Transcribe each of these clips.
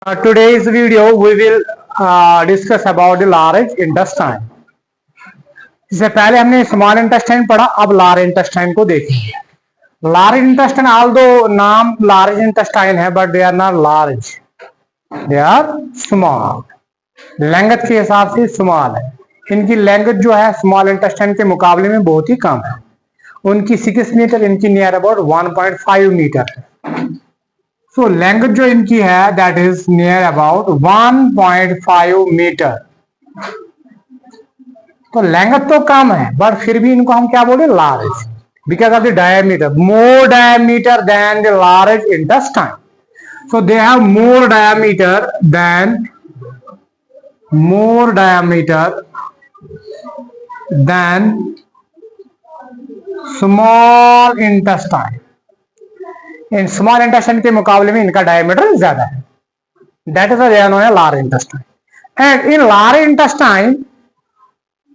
Today's video we will discuss about the large intestine. इससे पहले हमने स्मॉल इंटेस्टाइन पढ़ा, अब लार्ज इंटेस्टाइन को देखेंगे। लार्ज इंटेस्टाइन ऑल्दो नाम लार्ज इंटेस्टाइन है but they are not large, they are small. Length के हिसाब से स्मॉल है। इनकी लेंथ जो है स्मॉल इंटेस्टाइन के मुकाबले में बहुत ही कम है। उनकी 6 मीटर, इनकी नियर अबाउट 1.5 मीटर है। सो लेंथ जो इनकी है that is near about 1.5 metre. तो लेंथ तो कम है बट फिर भी इनको हम क्या बोले, large, because of the diameter, more diameter than the large intestine. So they have more diameter than small intestine. इन स्मॉल इंटेस्टाइन के मुकाबले में इनका डायमीटर ज्यादा है। That is large intestine. And in large intestine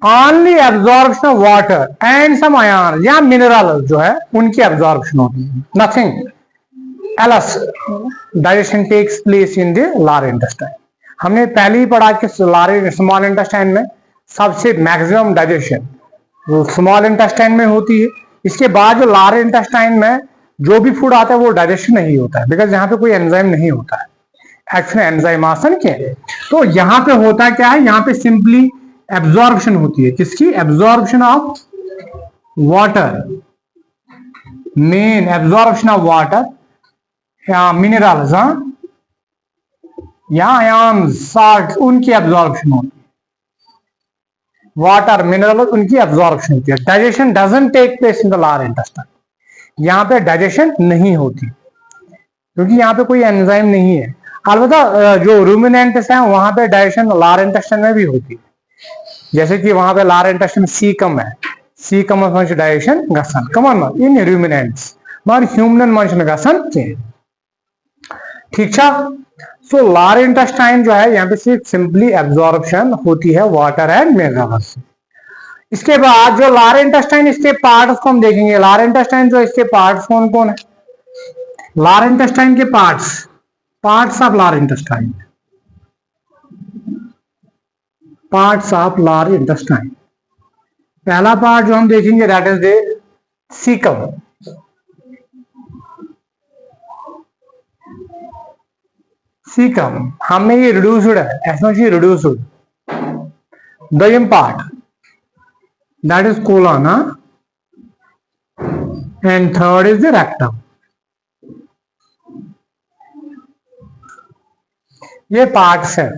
only absorption of water and some ion या mineral जो है उनकी एब्जॉर्प्शन होती है, nothing else. Digestion takes place in the large intestine. हमने पहले ही पढ़ा कि स्मॉल इंटेस्टाइन में सबसे मैक्सिमम डाइजेशन स्मॉल इंटेस्टाइन में होती है। इसके बाद जो लार्ज इंटेस्टाइन में जो भी फूड आता है वो डाइजेशन नहीं होता है, बिकॉज यहाँ पे कोई एंजाइम नहीं होता है। एक्चुअली एंजाइम आसन क्या है, तो यहाँ पे होता क्या है, यहाँ पे सिंपली एब्जॉर्प्शन होती है। किसकी? Absorption of water, main absorption of water या मिनरल्स या आयन्स, साल्ट, उनकी एब्जॉर्प्शन होती है। वाटर, मिनरल, उनकी एब्जॉर्प्शन होती है। Digestion doesn't take place in the large intestine. यहाँ पे डाइजेशन नहीं होती क्योंकि यहाँ पे कोई एंजाइम नहीं है। अलबत्ता जो रूमिनेंट्स हैं वहां पे डाइजेशन लार्ज इंटेस्टाइन में भी होती है, जैसे कि वहां पे लार्ज इंटेस्टाइन सीकम है। सीकम डाइजेशन गसन कमन इन रूमिनेंट्स मगर ह्यूमन मंशन गसन के। ठीक है। सो लार्ज इंटेस्टाइन जो है यहाँ पे सिर्फ सिंपली एब्जॉर्प्शन होती है वाटर एंड मिनरल्स से। इसके बाद जो लार्ज इंटेस्टाइन, इसके पार्ट्स को हम देखेंगे। लार्ज इंटेस्टाइन जो इसके पार्ट्स कौन कौन है? लार्ज इंटेस्टाइन के parts of large intestine, parts of large intestine. पहला पार्ट जो हम देखेंगे that is the caecum. Caecum हमें ये रिड्यूस्ड है, एसमोसी रिड्यूस्ड। दोयम part that is colon, and third is the rectum. ये पार्ट्स है।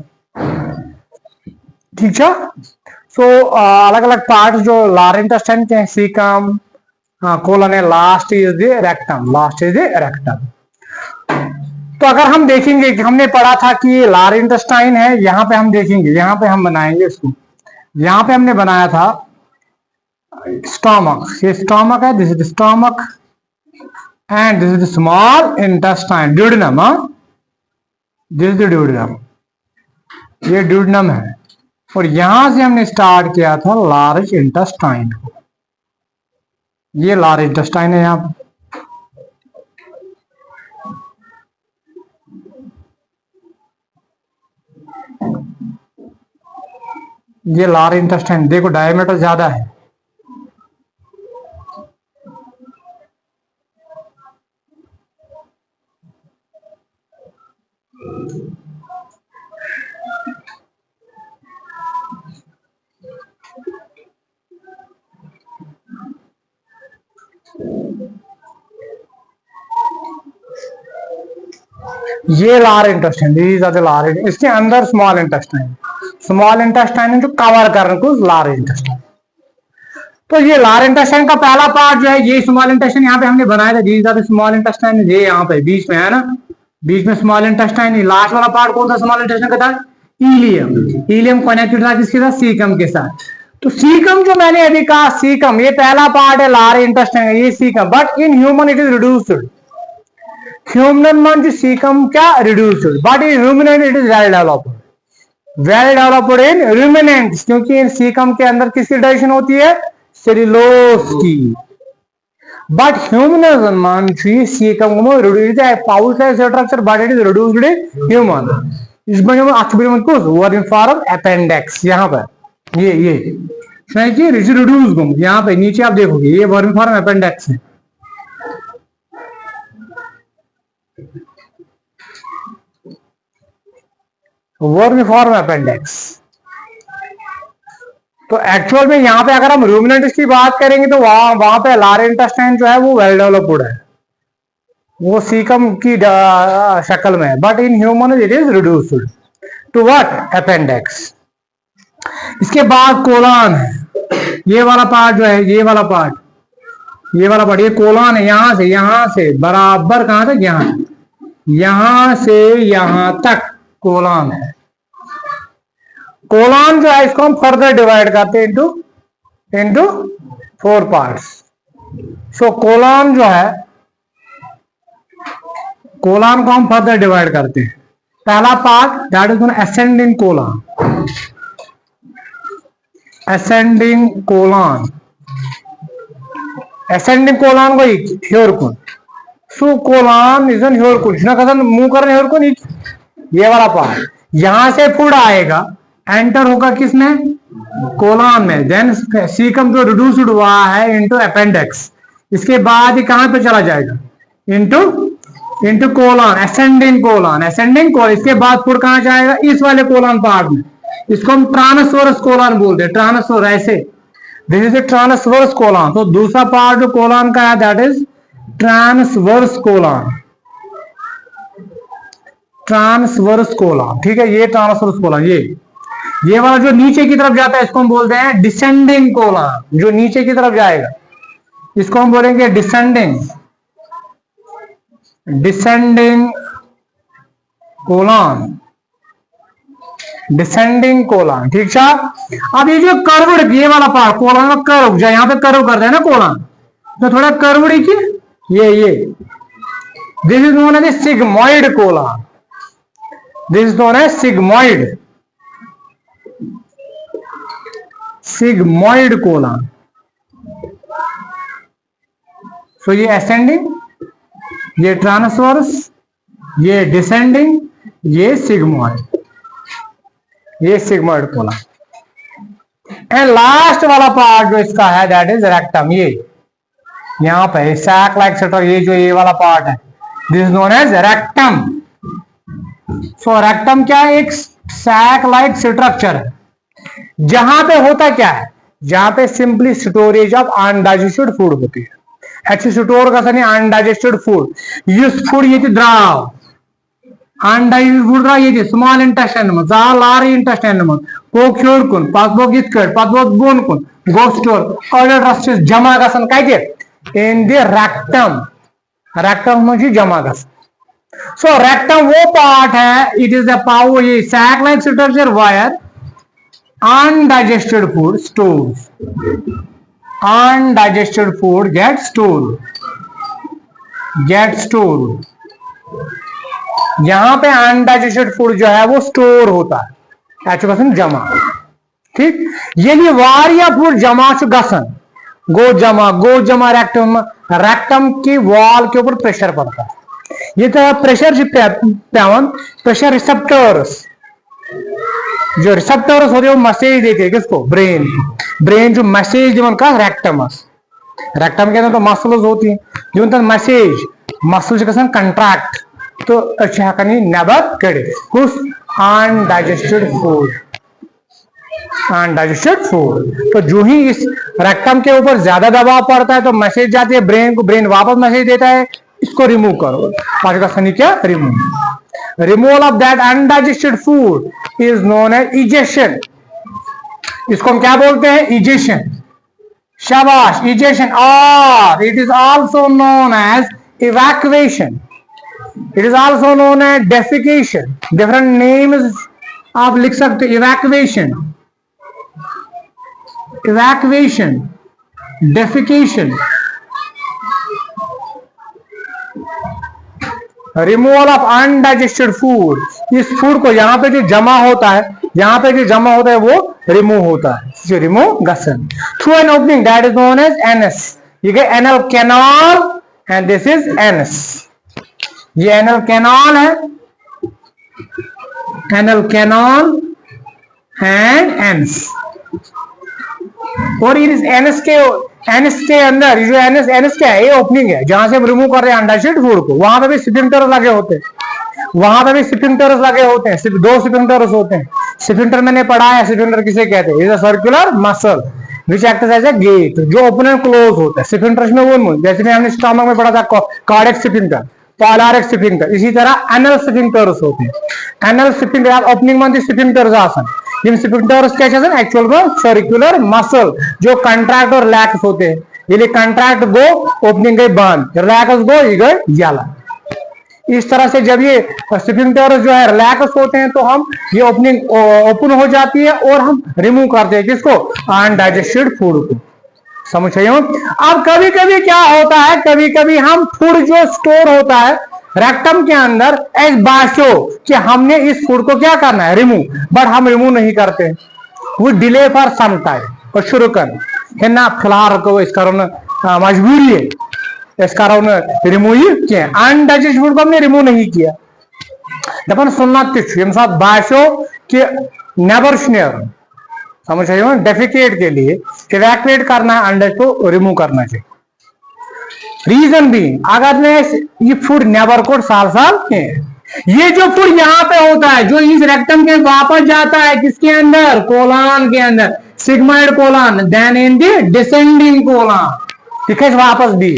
ठीक है। सो अलग अलग पार्ट्स जो लार्ज इंटेस्टाइन के हैं, सीकम, कोलन है, लास्ट इज द रेक्टम। तो अगर हम देखेंगे कि हमने पढ़ा था कि लार्ज इंटेस्टाइन है, यहां पे हम देखेंगे, यहां पे हम बनाएंगे इसको। यहां पे हमने बनाया था स्टोमक, ये स्टोमक है, this is stomach and this is small intestine, duodenum. This is duodenum, ये ड्यूडेनम है। और यहां से हमने स्टार्ट किया था लार्ज इंटेस्टाइन को। ये लार्ज इंटेस्टाइन है यहां पर। ये लार्ज इंटेस्टाइन देखो, डायमीटर ज्यादा है। ये large intestine, these are the large. इसके अंदर स्मॉल इंटेस्टाइन है जो कवर कर रहे हैं लार्ज इंटेस्टाइन। तो ये लार्ज इंटेस्टाइन का पहला पार्ट जो है ये स्मॉल इंटेस्टाइन, यहाँ पे हमने बनाया था। These are the small intestine, ये यहाँ पे बीच में है ना, बीच में स्मॉल इंटेस्टाइन। लास्ट वाला पार्ट कौन सा स्मॉल इंटेस्टाइन का था? इलियम। इलियम कनेक्टेड था किसके साथ? सीकम के साथ। तो सीकम जो मैंने अभी कहा, सीकम ये पहला पार्ट है लार्ज इंटेस्टाइन, ये caecum. But in human it is reduced. Human में जो सीकम क्या reduced, but in ruminant it is well developed in ruminants, क्योंकि इन सीकम के अंदर किसकी डाइजेशन होती है? सेल्यूलोज की। but humanism man caecum reduce the pouch size structure but it is reduced in human. इसमें जो अक्सर कुछ वर्म फॉर्म अपेंडिक्स यहाँ पर ये रिड्यूस गुम यहाँ पे नीचे आप देखोगे ये वर्म फॉर्म अपेंडिक्स है. Worm form appendix. तो एक्चुअल में यहाँ पे अगर हम रूमिनेंट्स की बात करेंगे तो वहां पे लार इंटेस्टाइन जो है वो वेल डेवलप्ड है, वो सीकम की शक्ल में, but in human it is reduced to what appendix. इसके बाद कोलान है, ये वाला पार्ट जो है, ये वाला पार्ट ये कोलान है. यहां से बराबर कहां तक, यहां से यहां तक कोलान है. कोलान जो है इसको हम फर्दर डिवाइड करते हैं इनटू 4 पार्ट्स. सो कोलान जो है, कोलान को हम फर्दर डिवाइड करते हैं. पहला part that is ascending Kolhan. Ascending Kolhan को ह्योरकुन. सो कोलान इज एन ह्योरकुन. मुंह कर ह्योरकुन. ये वाला पार्ट यहां से फूड आएगा, एंटर होगा किसमें, कोलान में. देन सीकम जो रिड्यूस्ड हुआ है इनटू अपेंडिक्स. इसके बाद ये कहां पे चला जाएगा, इनटू कोलान, असेंडिंग कोलान. इसके बाद फूड कहां जाएगा, इस वाले कोलान पार्ट में. इसको हम ट्रांसवर्स कोलान बोलते हैं. ट्रांसवर्स ऐसे, this is a transverse Kolhan. तो दूसरा पार्ट जो कोलान का है दैट इज ट्रांसवर्स कोलान. ठीक है, ये ट्रांसवर्स कोलान. ये वाला जो नीचे की तरफ जाता है इसको हम बोलते हैं डिसेंडिंग कोलान. जो नीचे की तरफ जाएगा इसको हम बोलेंगे डिसेंडिंग कोलान. ठीक है. अब ये जो कर्व्ड, ये वाला पार्ट कोलान का कर्व, यहाँ पे कर्व करते हैं ना कोलान, तो थोड़ा कर्व्ड ही की ये this is known as sigmoid colon. This is known as sigmoid colon. So ये असेंडिंग, ये ट्रांसवर्स, ये डिसेंडिंग, ये सिग्मॉइड कोलन. एंड लास्ट वाला पार्ट जो इसका है दैट इज रेक्टम. ये यहां पे सैक लाइक स्ट्रक्चर, ये वाला पार्ट है, this is known as rectum. So rectum क्या है, एक सैक लाइक स्ट्रक्चर है. जहां पे होता क्या है, जहां पे simply storage of undigested food होती है. एक्चुअली स्टोर का नहीं, अनडाइजेस्टेड फूड. ये फूड येते द्राव, अनडाइजेस्टेड फूड द्राव येते स्मॉल इंटेस्टाइन में, लार इंटेस्टाइन में, पोक ह्योरकुन, पासबोक इतकट, पासबोक बोनकुन, गोट स्टोर, ऑर्डर रस्टेस जमा गसन काय ते इन द रेक्टम. रेक्टम म्हणजे जमा गसन. सो रेक्टम वो पार्ट है, इट इज द पावर, ये sac like structure where undigested food stores. Undigested food gets stored. यहां पे अनडाइजेस्टेड फूड जो है वो स्टोर होता है, एक्चुअली जमा. ठीक, ये वारिया फूड जमा गसन गो जमा रेक्टम की वॉल के ऊपर प्रेशर पड़ता है. ये तो प्रेशर प्रेशर रिसेप्टर्स, जो रिसेप्टर्स होते हैं वो मैसेज देते हैं किसको, ब्रेन जो मैसेज दिवन का रेक्टम के अंदर तो मसल्स होती हैं, दिवन तो मैसेज मसल्स गसन कंट्रैक्ट, तो अच्छा कनी नेबर कड़े कुछ अनडाइजेस्टेड फूड. तो जो ही इस रेक्टम के ऊपर ज्यादा दबाव पड़ता है तो मैसेज जाती है ब्रेन को, ब्रेन वापस मैसेज देता है इसको रिमूव करो. पांच का सनी क्या, removal of that undigested food is known as egestion. इसको हम क्या बोलते हैं, इजेशन. शाबाश, इजेशन. और it is also known as evacuation. It is also known as defecation. Different names आप लिख सकते हो. Evacuation, defecation, removal of undigested food. इस फूड को यहाँ पे जो जमा होता है वो रिमूव होता है, जो रिमूव गसन through an opening that is known as anus. ये गए anal canal and this is anus. ये एनल कैनाल है, एनल कैनाल एंड एनस। और इस एनस के अंदर जो एनस क्या है, ये ओपनिंग है जहां से हम रिमूव कर रहे हैं अंडाशयित फूड को। वहां पे भी स्फिंक्टर्स लगे होते हैं, वहां पे भी स्फिंक्टर्स लगे होते हैं, सिर्फ 2 स्फिंक्टर्स होते हैं। स्फिंक्टर मैंने पढ़ा है, स्फिंक्टर किसे कहते हैं? Is a circular muscle which acts as a gate, जो ओपन एंड क्लोज होता है। स्फिंक्टर्स में वो जैसे में हमने स्टमक में पढ़ा था कार्डियक स्फिंक्टर, पोलारिक स्फिंक्टर, इसी तरह एनल स्फिंक्टर्स होते हैं। एनल स्फिंक्टर ओपनिंग मध्ये स्फिंक्टर्स आसन, इन स्फिंक्टर्स क्या आसन एक्चुअल में सर्कुलर मसल जो कंट्रैक्ट और रिलैक्स होते हैं। ये कंट्रैक्ट गो, ओपनिंग गई बंद, रिलैक्स गो, ये गए जाला। इस तरह से जब ये स्फिंक्टर्स जो है रिलैक्स होते हैं तो हम ये ओपनिंग ओपन हो जाती है और हम रिमूव करते हैं किसको? अनडाइजेस्टेड फूड को। समझ रहे हो? अब कभी कभी क्या होता है, कभी कभी हम फूड जो स्टोर होता है रेक्टम के अंदर एज बाशो कि हमने इस फूड को क्या करना है, रिमूव, बट हम रिमूव नहीं करते, वो डिले फॉर सम टाइम और शुरू कर ना फिलहाल को इस कारण मजबूरी है, इस कारण रिमूव किया। अनडाइजेस्टेड फूड को हमने रिमूव नहीं किया। दपन सुनना यम साथ बाशो कि नेबर शनेर, समझ रहे हो? डेफिकेट के लिए इवैक्यूएट करना है, अंडर को रिमूव करना चाहिए। रीजन भी अगर ने ये फूड नेबर कोड साल ये जो फूड यहाँ पे होता है जो इस रेक्टम के वापस जाता है किसके अंदर? कोलन के अंदर, sigmoid colon, then in the descending colon, ठीक है? वापस भी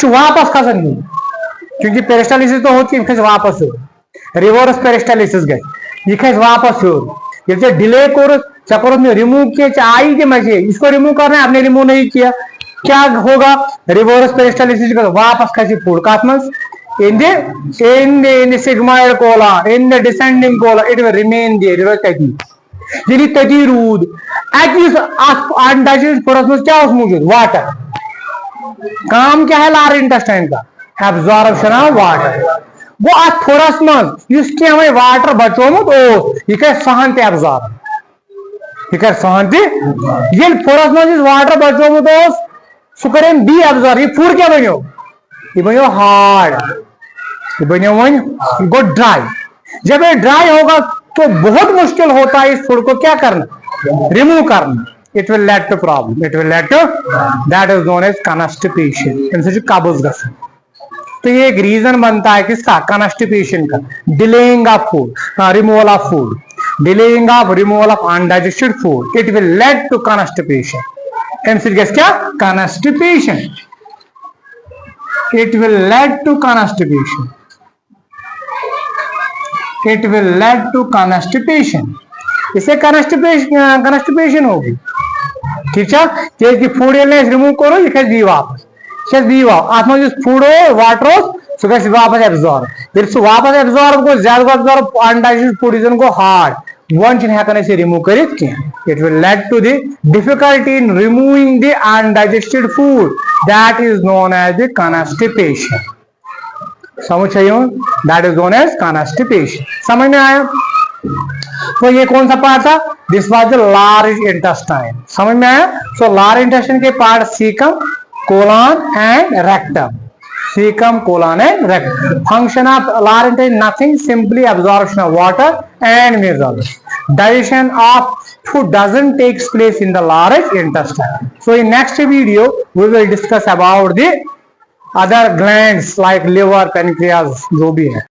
वापस खसन नहीं, क्योंकि पेरिस्टालिसिस तो होती है, वापस हो रिवर्स पेरिस्टालिसिस गए, ये वापस हो ये डिले कोर चक्कर में रिमूव किए आई के मजे, इसको रिमूव करना है, आपने रिमूव नहीं किया, क्या होगा? रिवर्स पेरिस्टालिसिस का वापस खसी food कास्मस in the sigmoid colon, in the descending colon, it will remain there, reverse तकी यानी तकी रूद एक्यूस अनडाइजेस्टेड फूड में क्या मौजूद? वाटर। काम क्या है लार इंटेस्टाइन का? Absorption of water. वो थोरस मज इसके हमें वाटर बचोमुत ओ यह सहन एब्जॉर्ब, यह सहन ये थोरस मज वाटर बचोमुत सह कर डी एब्जॉर्ब। ये फूड क्या बनो? ये बनो हार्ड, ये बनो वन गो ड्राई। जब ये ड्राई होगा तो बहुत मुश्किल होता है इस फूड को क्या करना, रिमूव करना। It will lead to problem, it will lead to that is known as constipation, इनसे कब्ज गठन। तो ये एक रीजन बनता है किसका? कॉन्स्टिपेशन का, delaying of food, removal of food, delaying of removal of undigested food, it will lead to constipation. एमसी गेस क्या? Constipation, it will lead to constipation, it will lead to constipation. इसे कॉन्स्टिपेशन होगी, ठीक है? कि फूड रिमूव करो, ये दी वापस आत्मा जो फूड हो वाटर हो सो वापस एब्जॉर्ब, फिर सो वापस एब्जॉर्ब को ज्यादा एब्जॉर्ब अनडाइजेस्टेड फूड इज को हार्ड वन छिन हेकन से रिमूव करित के। It will lead to the difficulty in removing the undigested food, that is known as the constipation. समझ रहे हो? That is known as constipation. समझ में आया? तो ये कौन सा पार्ट था? This was the large intestine. समझ में आया? सो लार्ज इंटेस्टाइन के part caecum, colon and rectum, caecum, colon and rectum. Function of large intestine nothing, simply absorption of water and minerals. Digestion of food doesn't take place in the large intestine. So in next video we will discuss about the other glands like liver, pancreas, जो भी है।